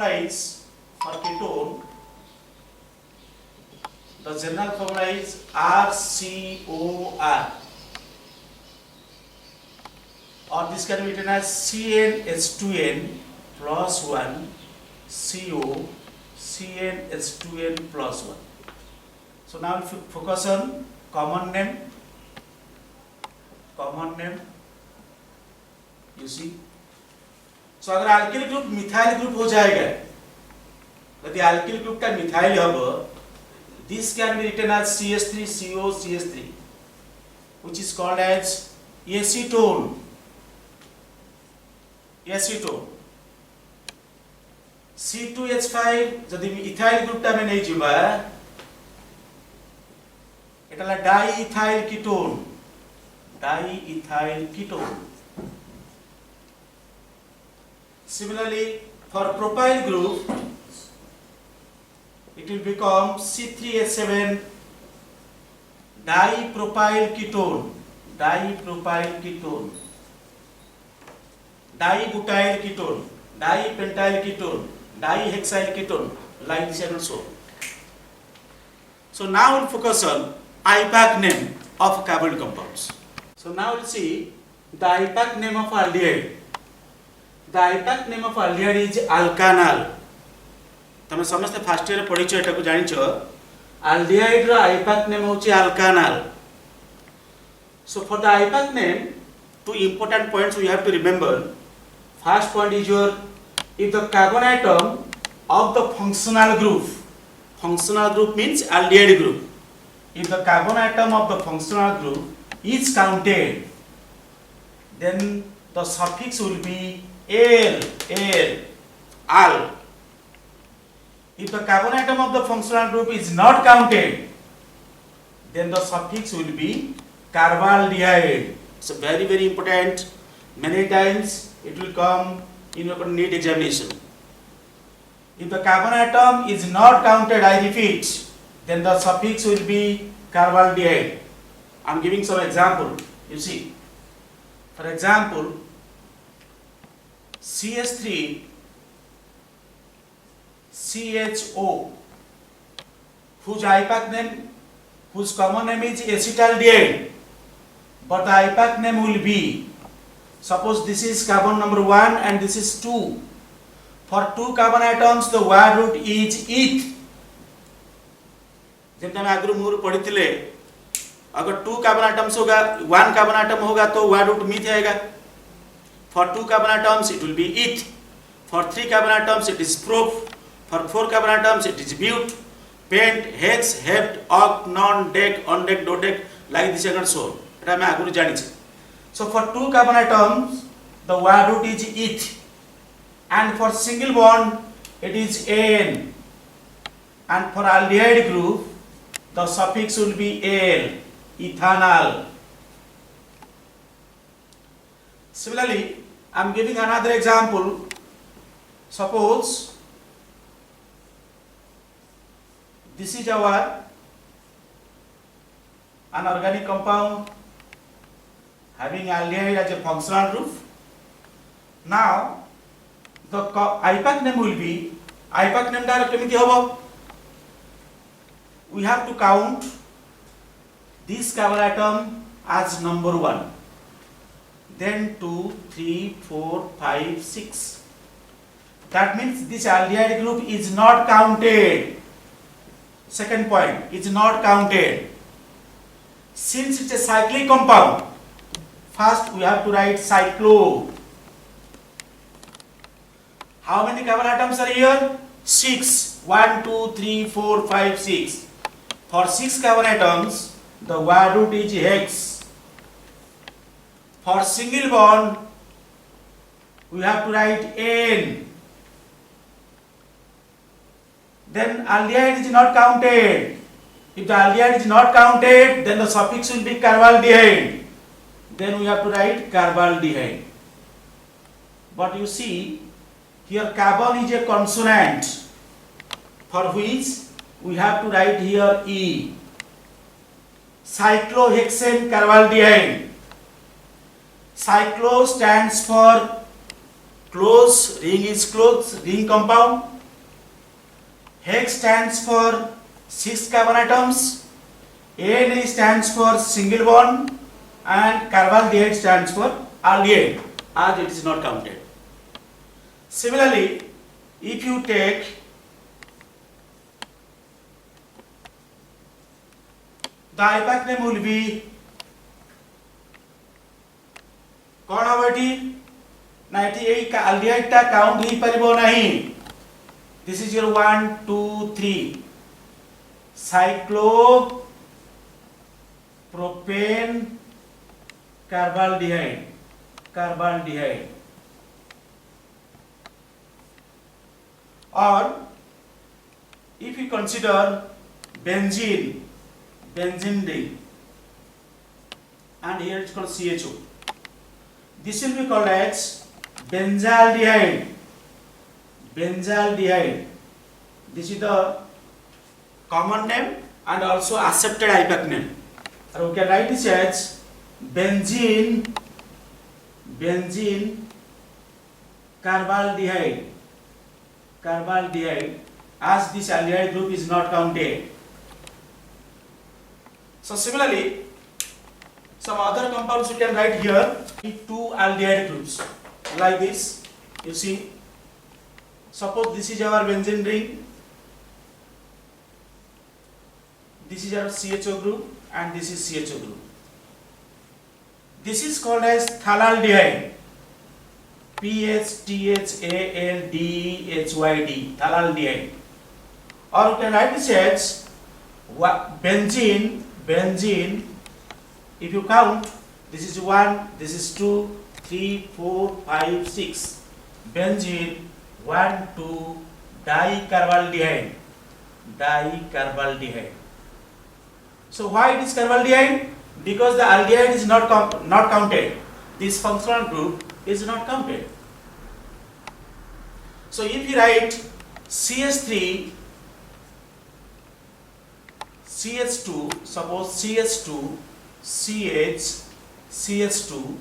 formula is for ketone. The general formula is RCOR, or this can be written as CnH2n plus 1 CO CnH2n plus 1. So now if you focus on common name, you see. So अगर alkyl group methyl group हो जाएगा, यदि alkyl group का methyl होगा, this can be written as CH3CO CH3, which is called as acetone. C2H5 यदि ethyl group टा में नहीं जुबा, इटला diethyl ketone. Similarly, for propyl group, it will become C3H7 dipropyl ketone, dibutyl ketone, dipentyl ketone, dihexyl ketone, like this and so. So now we'll focus on IUPAC name of carbon compounds. So now we'll see the IUPAC name of aldehyde. The IUPAC name of aldehyde is alkanal. तमे समस्त first year पढ़िछ एटा को जानिछ aldehyde रो IUPAC name होची alkanal. So for the IUPAC name, two important points we have to remember. First point is if the carbon atom of the functional group means aldehyde group. If the carbon atom of the functional group is counted, then the suffix will be al. If the carbon atom of the functional group is not counted, then the suffix will be carbaldehyde. So very, very important. Many times it will come in your NEET examination. If the carbon atom is not counted, I repeat, then the suffix will be carbaldehyde. I am giving some example. You see, for example, CH3 CHO, whose common name is acetaldehyde, but the IUPAC name will be, suppose this is carbon number 1 and this is 2. For two carbon atoms, the word root is eth. जब हम आगरू मूर पढ़ी थिले, अगर 2 carbon atoms होगा, 1 carbon atom होगा तो word root meth आएगा. For 2 carbon atoms, it will be eth. For 3 carbon atoms, it is prop. For 4 carbon atoms, it is but, pent, hex, hept, oct, non, dec, ondec, dodec, like this and so on. এটা আমি আগুরু জানিছি. So for 2 carbon atoms, the word root is eth, and for single bond, it is n, and for aldehyde group, the suffix will be al, ethanal. Similarly, I am giving another example. Suppose this is our an organic compound having aldehyde as a functional group. Now the IUPAC name will be, IUPAC name dara kemiti hobo? We have to count this carbon atom as number 1, then 2, 3, 4, 5, 6. That means this aldehyde group is not counted. Second point, it's not counted. Since it's a cyclic compound, first we have to write cyclo. How many carbon atoms are here? 6. 1, 2, 3, 4, 5, 6. For 6 carbon atoms, the word root is hex. For single bond, we have to write n. Then aldehyde is not counted. If the aldehyde is not counted, then the suffix will be carbaldehyde. Then we have to write carbaldehyde. But you see, here carbon is a consonant, for which we have to write here E. Cyclohexane carbaldehyde. Cyclo stands for close, ring is close, ring compound. Hex stands for 6 carbon atoms, Na stands for single bond, and carbaldehyde stands for aldehyde, as it is not counted. Similarly, if you take the IUPAC name will be कौन हम eighty 98 का aldehyde टा count ही परिबो नहीं. This is your 1 2 3 cyclopropane carbaldehyde. Or if you consider benzene ring, and here it's called CHO. This will be called as benzaldehyde. This is the common name and also accepted IUPAC name. Or we can write this as benzene carbaldehyde, as this aldehyde group is not counted. So similarly, some other compounds you can write here, 2 aldehyde groups like this. You see, suppose this is our benzene ring, this is our CHO group, and this is CHO group. This is called as phthalaldehyde, PHTHALDEHYD, phthalaldehyde. Or you can write this as benzene. If you count, this is 1, this is 2, 3, 4, 5, 6. Benzene 1, 2, dicarbaldehyde. So why it is carbaldehyde? Because the aldehyde is not counted. This functional group is not counted. So if you write CH3, CH2, suppose CH2, CH2,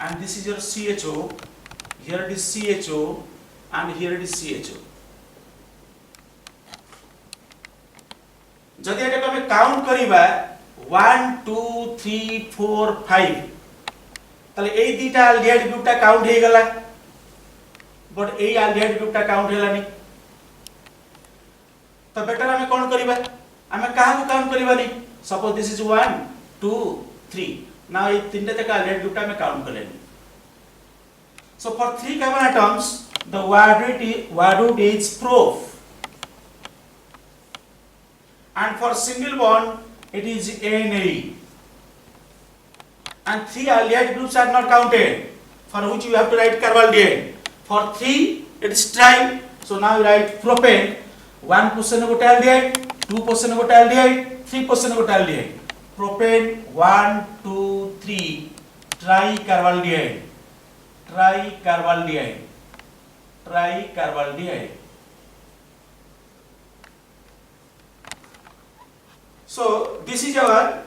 and this is your CHO, here it is CHO, and here it is CHO. जदि एटा हम count करिबा 1 2 3 4 5 ताले एई दुटा aldehyde group टा count हे गला, but एई aldehyde group टा काउंट हेलानी. तो बेटर हमें कोन करिबा, हमें काहा को काउंट करिबानी. Suppose this is 1 2 3. नाउ ए तीनटा तक aldehyde group टा हमें काउंट करलेनी. So for 3 carbon atoms, the word root is prop, and for single bond it is Na. And 3 aldehyde groups are not counted, for which you have to write carbaldehyde. For 3 it is tri, so now you write propane. 1% gote aldehyde, 2% gote aldehyde, 3% gote aldehyde. Propane 1 2 3 tricarbaldehyde. So this is our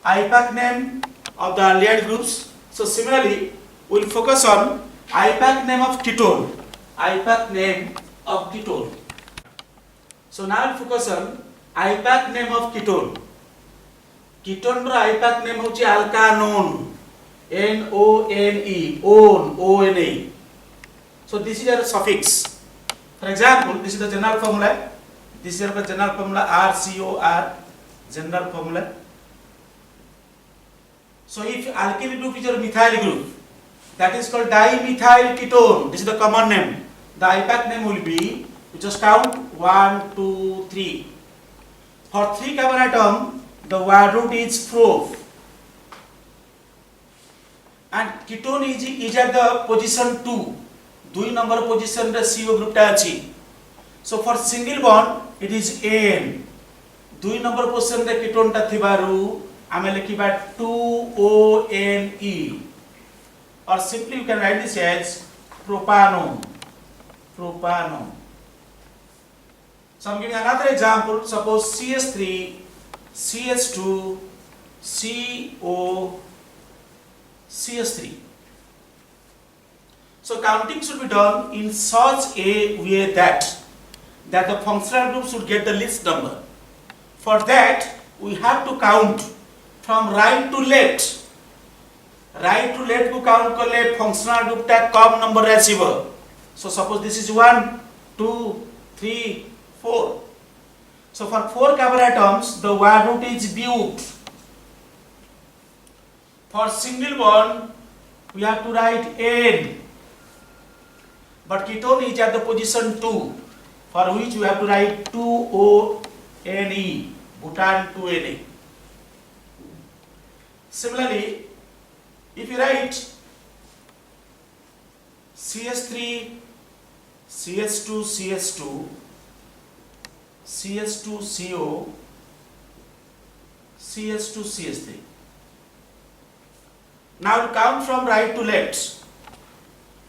IUPAC name of the aldehyde groups. So similarly, we will focus on IUPAC name of ketone. So now we will focus on IUPAC name of ketone. Ketone ro IUPAC name hochi alkanone. ONE. So this is a suffix. For example, this is the general formula. This is the general formula RCOR, general formula. So if alkyl group is your methyl group, that is called dimethyl ketone. This is the common name. The IUPAC name will be, you just count 1 2 3. For 3 carbon atom, the word root is prop. And ketone is at the position 2. 2 number position the CO group ta achi. So for single bond it is An. 2 number position the ketone ta thibaru ame likhiba 2ONE, or simply you can write this as propanone. So I'm giving another example. Suppose CH3 CH2 CO CH3. So counting should be done in such a way that the functional group should get the least number. For that, we have to count from right to left. Right to left को count करले functional group टा कम number आसीबो. So suppose this is 1, 2, 3, 4. So for 4 cover atoms, the word root is but. For single bond, we have to write n. But ketone is at the position 2, for which we have to write 2ONE, butan 2Na. Similarly, if you write CS3, CS2, CS2, CS2, CO, CS2, CS3. Now count from right to left.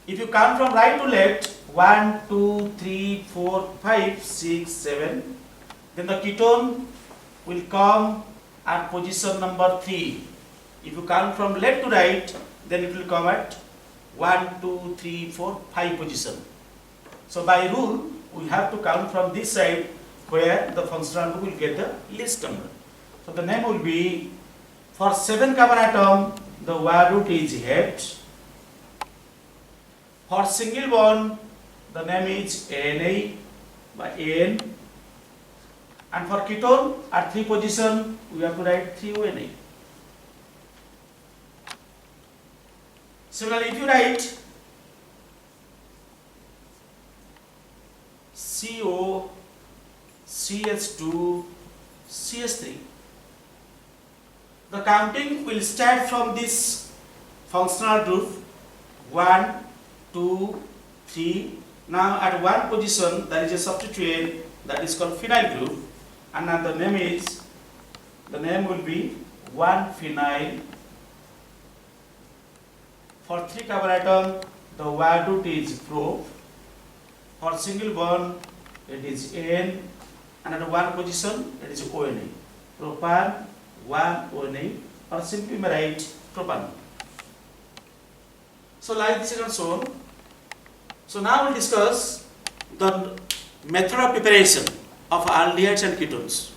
If you count from right to left, 1, 2, 3, 4, 5, 6, 7, then the ketone will come at position number 3. If you count from left to right, then it will come at 1, 2, 3, 4, 5 position. So by rule, we have to count from this side where the functional group will get the least number. So the name will be, for 7 carbon atom, the wire root is het. For single bond, the name is Na by N. And for ketone, at 3 position, we have to write 3ONA. Similarly, if you write CO, CS2, CS3, the counting will start from this functional group 1, 2, 3. Now at 1 position there is a substituent that is called phenyl group, and now the name will be 1-phenyl. For 3 carbon atom, the wire root is pro. For single bond, it is N, and at 1 position it is ONA. Propan 1-ONA, or simply write propan. So like this is not shown. So now we'll discuss the method of preparation of aldehydes and ketones.